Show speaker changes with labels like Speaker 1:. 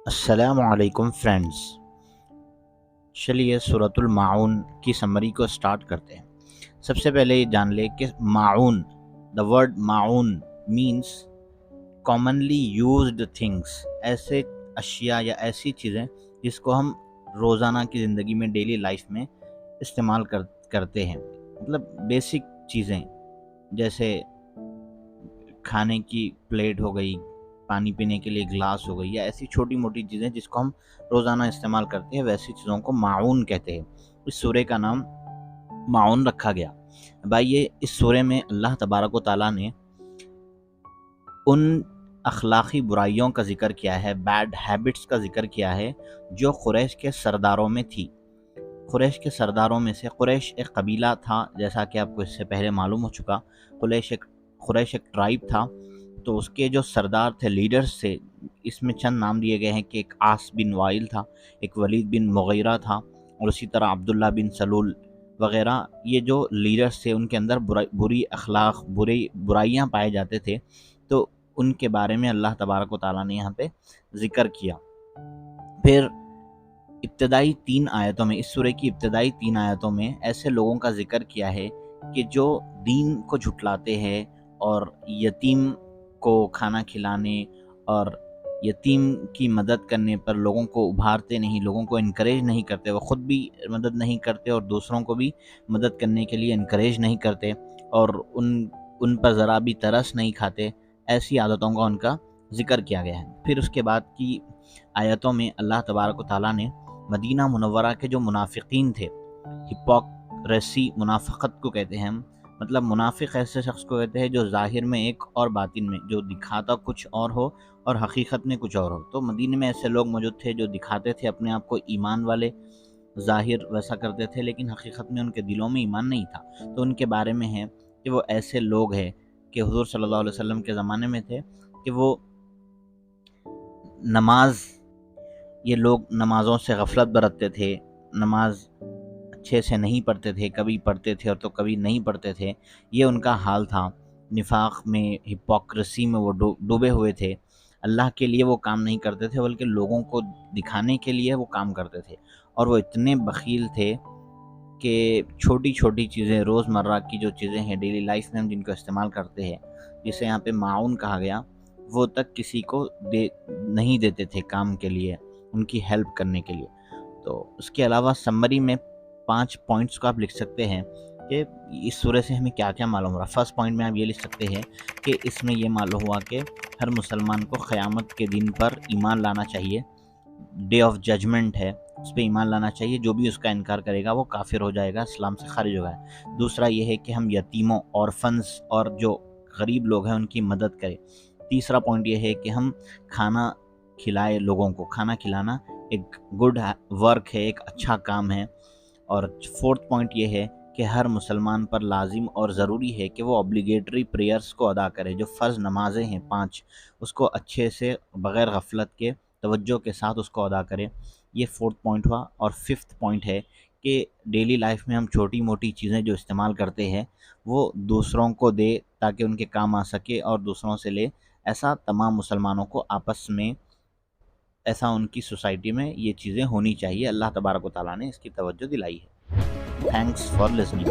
Speaker 1: السلام علیکم فرینڈز، چلیے سورۃ الماعون کی سمری کو سٹارٹ کرتے ہیں۔ سب سے پہلے یہ جان لے کہ معون، دا ورڈ معون مینس کامنلی یوزڈ تھنگس، ایسے اشیاء یا ایسی چیزیں جس کو ہم روزانہ کی زندگی میں ڈیلی لائف میں استعمال کرتے ہیں، مطلب بیسک چیزیں جیسے کھانے کی پلیٹ ہو گئی، پانی پینے کے لیے گلاس ہو گئی، یا ایسی چھوٹی موٹی چیزیں جس کو ہم روزانہ استعمال کرتے ہیں، ویسی چیزوں کو معون کہتے ہیں۔ اس سورے کا نام معون رکھا گیا۔ بھائی اس سورے میں اللہ تبارک و تعالیٰ نے ان اخلاقی برائیوں کا ذکر کیا ہے، بیڈ ہیبٹس کا ذکر کیا ہے جو قریش کے سرداروں میں تھی۔ قریش کے سرداروں میں سے، قریش ایک قبیلہ تھا جیسا کہ آپ کو اس سے پہلے معلوم ہو چکا، قریش ایک ٹرائب تھا، تو اس کے جو سردار تھے، لیڈرز تھے، اس میں چند نام دیے گئے ہیں کہ ایک عاص بن وائل تھا، ایک ولید بن مغیرہ تھا، اور اسی طرح عبداللہ بن سلول وغیرہ۔ یہ جو لیڈرز تھے ان کے اندر بری اخلاق، برائیاں پائے جاتے تھے، تو ان کے بارے میں اللہ تبارک و تعالیٰ نے یہاں پہ ذکر کیا۔ پھر ابتدائی 3 آیتوں میں، اس سورہ کی ابتدائی 3 آیتوں میں ایسے لوگوں کا ذکر کیا ہے کہ جو دین کو جھٹلاتے ہیں اور یتیم کو کھانا کھلانے اور یتیم کی مدد کرنے پر لوگوں کو ابھارتے نہیں، لوگوں کو انکریج نہیں کرتے، وہ خود بھی مدد نہیں کرتے اور دوسروں کو بھی مدد کرنے کے لیے انکریج نہیں کرتے، اور ان پر ذرا بھی ترس نہیں کھاتے۔ ایسی عادتوں کا ان کا ذکر کیا گیا ہے۔ پھر اس کے بعد کی آیتوں میں اللہ تبارک و تعالیٰ نے مدینہ منورہ کے جو منافقین تھے، ہپوکریسی، منافقت کو کہتے ہیں ہم، مطلب منافق ایسے شخص کو کہتے ہیں جو ظاہر میں ایک اور باطن میں، جو دکھاتا کچھ اور ہو اور حقیقت میں کچھ اور ہو۔ تو مدینے میں ایسے لوگ موجود تھے جو دکھاتے تھے اپنے آپ کو ایمان والے، ظاہر ویسا کرتے تھے لیکن حقیقت میں ان کے دلوں میں ایمان نہیں تھا۔ تو ان کے بارے میں ہے کہ وہ ایسے لوگ ہیں کہ حضور صلی اللہ علیہ وسلم کے زمانے میں تھے کہ وہ یہ لوگ نمازوں سے غفلت برتتے تھے، نماز اچھے سے نہیں پڑھتے تھے، کبھی پڑھتے تھے اور تو کبھی نہیں پڑھتے تھے۔ یہ ان کا حال تھا، نفاق میں، ہپوکریسی میں وہ ڈوبے ہوئے تھے۔ اللہ کے لیے وہ کام نہیں کرتے تھے بلکہ لوگوں کو دکھانے کے لیے وہ کام کرتے تھے، اور وہ اتنے بخیل تھے کہ چھوٹی چھوٹی چیزیں، روزمرہ کی جو چیزیں ہیں ڈیلی لائف میں ہم جن کو استعمال کرتے ہیں، جسے یہاں پہ معاون کہا گیا، وہ تک کسی کو نہیں دیتے تھے کام کے لیے، ان کی ہیلپ کرنے کے لیے۔ تو اس کے علاوہ سمری میں 5 پوائنٹس کو آپ لکھ سکتے ہیں کہ اس سورہ سے ہمیں کیا کیا معلوم ہو رہا۔ فرسٹ پوائنٹ میں آپ یہ لکھ سکتے ہیں کہ اس میں یہ معلوم ہوا کہ ہر مسلمان کو قیامت کے دن پر ایمان لانا چاہیے، ڈے آف ججمنٹ ہے، اس پہ ایمان لانا چاہیے۔ جو بھی اس کا انکار کرے گا وہ کافر ہو جائے گا، اسلام سے خارج ہو گیا۔ دوسرا یہ ہے کہ ہم یتیموں، آرفنز اور جو غریب لوگ ہیں ان کی مدد کریں۔ تیسرا پوائنٹ یہ ہے کہ ہم کھانا کھلائے لوگوں کو۔ کھانا کھلانا ایک گڈ ورک ہے، ایک اچھا کام ہے۔ اور فورتھ پوائنٹ یہ ہے کہ ہر مسلمان پر لازم اور ضروری ہے کہ وہ اوبلیگیٹری پریئرز کو ادا کرے، جو فرض نمازیں ہیں 5، اس کو اچھے سے بغیر غفلت کے توجہ کے ساتھ اس کو ادا کرے۔ یہ فورتھ پوائنٹ ہوا۔ اور ففتھ پوائنٹ ہے کہ ڈیلی لائف میں ہم چھوٹی موٹی چیزیں جو استعمال کرتے ہیں وہ دوسروں کو دے تاکہ ان کے کام آ سکے اور دوسروں سے لے۔ ایسا تمام مسلمانوں کو آپس میں، ایسا ان کی سوسائٹی میں یہ چیزیں ہونی چاہیے۔ اللہ تبارک و تعالیٰ نے اس کی توجہ دلائی ہے۔ Thanks for listening.